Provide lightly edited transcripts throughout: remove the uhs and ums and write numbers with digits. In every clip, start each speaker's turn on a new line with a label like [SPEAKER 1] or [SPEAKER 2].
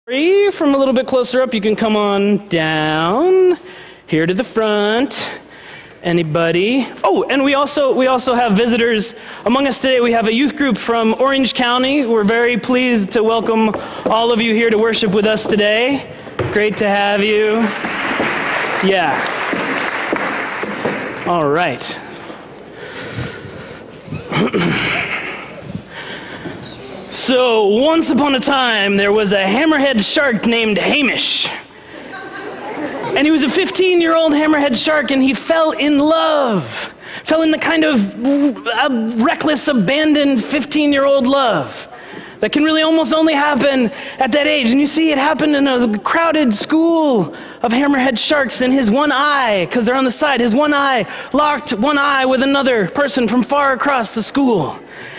[SPEAKER 1] From a little bit closer up, you can come on down here to the front. Anybody? Oh, and we also have visitors among us today. We have a youth group from Orange County. We're very pleased to welcome all of you here to worship with us today. Great to have you. Yeah. All right. So, once upon a time, there was a hammerhead shark named Hamish. And he was a 15-year-old hammerhead shark, and he fell in love. Fell in the kind of reckless, abandoned 15-year-old love that can really almost only happen at that age. And you see, it happened in a crowded school of hammerhead sharks, and his one eye, because they're on the side, his one eye locked one eye with another person from far across the school.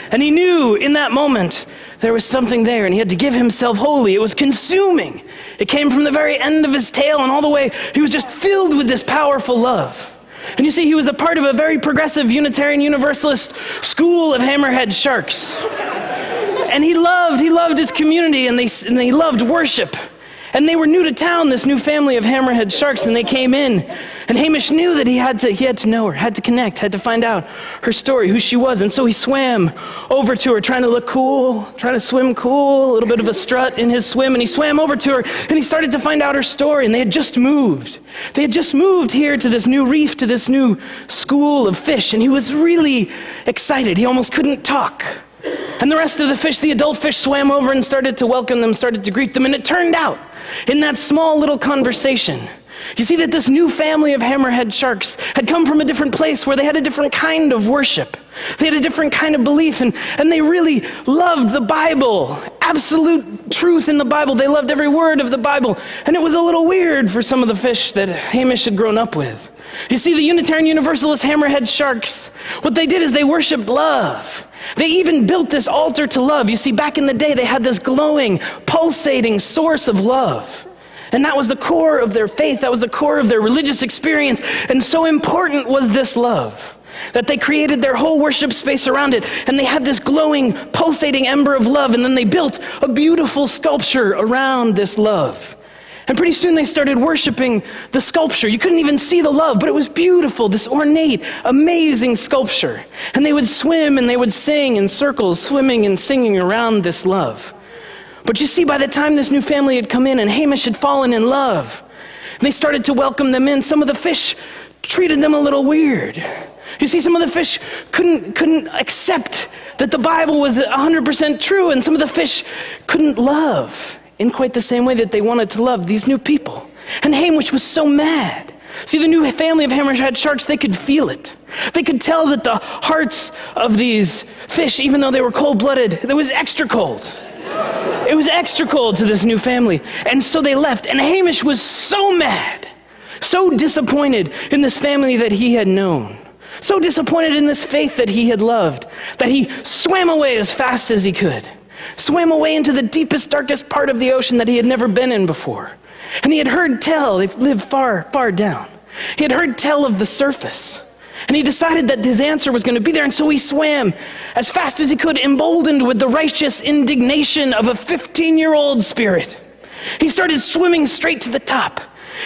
[SPEAKER 1] And he knew in that moment there was something there, and he had to give himself wholly. It was consuming. It came from the very end of his tail, and all the way, he was just filled with this powerful love. And you see, he was a part of a very progressive Unitarian Universalist school of hammerhead sharks. And he loved his community, and they loved worship. And they were new to town, this new family of hammerhead sharks, and they came in. And Hamish knew that he had to know her, had to connect, had to find out her story, who she was. And so he swam over to her, trying to look cool, trying to swim cool, a little bit of a strut in his swim. And he swam over to her, and he started to find out her story. And they had just moved. They had just moved here to this new reef, to this new school of fish. And he was really excited. He almost couldn't talk. And the rest of the fish, the adult fish, swam over and started to welcome them, started to greet them. And it turned out, in that small little conversation, you see that this new family of hammerhead sharks had come from a different place where they had a different kind of worship. They had a different kind of belief, and they really loved the Bible, absolute truth in the Bible. They loved every word of the Bible. And it was a little weird for some of the fish that Hamish had grown up with. You see, the Unitarian Universalist hammerhead sharks, what they did is they worshiped love. They even built this altar to love. You see, back in the day, they had this glowing, pulsating source of love. And that was the core of their faith. That was the core of their religious experience. And so important was this love that they created their whole worship space around it. And they had this glowing, pulsating ember of love. And then they built a beautiful sculpture around this love. And pretty soon they started worshiping the sculpture. You couldn't even see the love, but it was beautiful, this ornate, amazing sculpture. And they would swim and they would sing in circles, swimming and singing around this love. But you see, by the time this new family had come in and Hamish had fallen in love, and they started to welcome them in, some of the fish treated them a little weird. You see, some of the fish couldn't accept that the Bible was 100% true, and some of the fish couldn't love in quite the same way that they wanted to love these new people. And Hamish was so mad. See, the new family of hammerhead sharks, they could feel it. They could tell that the hearts of these fish, even though they were cold-blooded, it was extra cold. It was extra cold to this new family. And so they left. And Hamish was so mad, so disappointed in this family that he had known, so disappointed in this faith that he had loved, that he swam away as fast as he could. Swam away into the deepest, darkest part of the ocean that he had never been in before. And he had heard tell, they lived far, far down. He had heard tell of the surface. And he decided that his answer was going to be there, and so he swam as fast as he could, emboldened with the righteous indignation of a 15-year-old spirit. He started swimming straight to the top,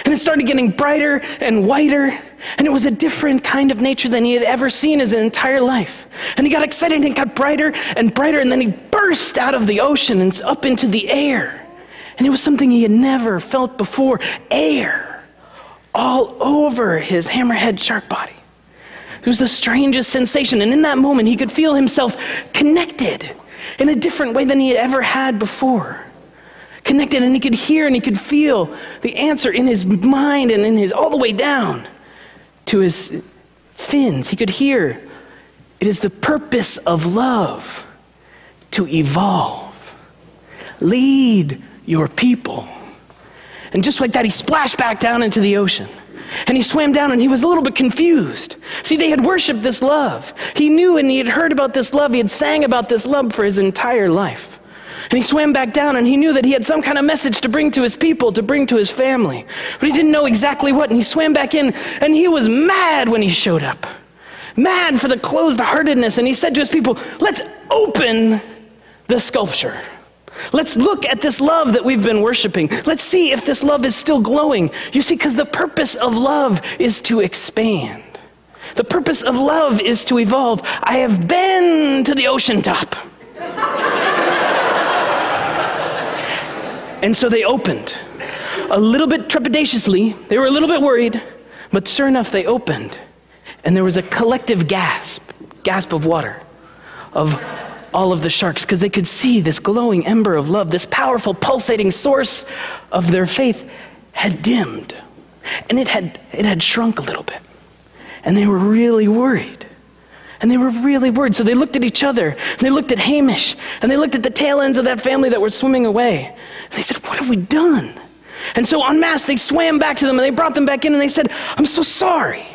[SPEAKER 1] and it started getting brighter and whiter, and it was a different kind of nature than he had ever seen his entire life. And he got excited, and it got brighter and brighter, and then he burst out of the ocean and up into the air. And it was something he had never felt before, air all over his hammerhead shark body. It was the strangest sensation, and in that moment, he could feel himself connected in a different way than he had ever had before. Connected, and he could hear and he could feel the answer in his mind and in his, all the way down to his fins. He could hear, it is the purpose of love to evolve. Lead your people. And just like that, he splashed back down into the ocean. And he swam down, and he was a little bit confused. See, they had worshiped this love. He knew and he had heard about this love. He had sang about this love for his entire life. And he swam back down, and he knew that he had some kind of message to bring to his people, to bring to his family. But he didn't know exactly what, and he swam back in, and he was mad when he showed up. Mad for the closed-heartedness, and he said to his people, let's open the sculpture. Let's look at this love that we've been worshiping. Let's see if this love is still glowing. You see, because the purpose of love is to expand. The purpose of love is to evolve. I have been to the ocean top. And so they opened. A little bit trepidatiously. They were a little bit worried. But sure enough, they opened. And there was a collective gasp of water, of all of the sharks, because they could see this glowing ember of love, this powerful pulsating source of their faith had dimmed. And it had shrunk a little bit. And they were really worried. So they looked at each other, and they looked at Hamish, and they looked at the tail ends of that family that were swimming away. And they said, what have we done? And so en masse, they swam back to them, and they brought them back in, and they said, I'm so sorry.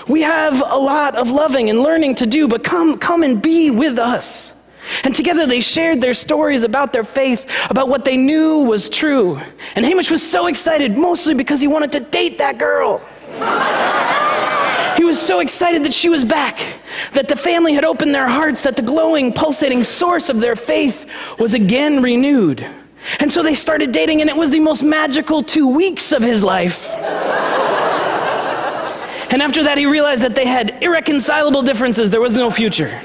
[SPEAKER 1] We have a lot of loving and learning to do, but come and be with us. And together they shared their stories about their faith, about what they knew was true. And Hamish was so excited, mostly because he wanted to date that girl. He was so excited that she was back, that the family had opened their hearts, that the glowing, pulsating source of their faith was again renewed. And so they started dating, and it was the most magical 2 weeks of his life. And after that, he realized that they had irreconcilable differences. There was no future.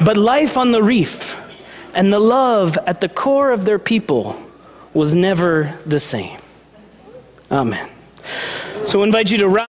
[SPEAKER 1] But life on the reef and the love at the core of their people was never the same. Amen. So I invite you to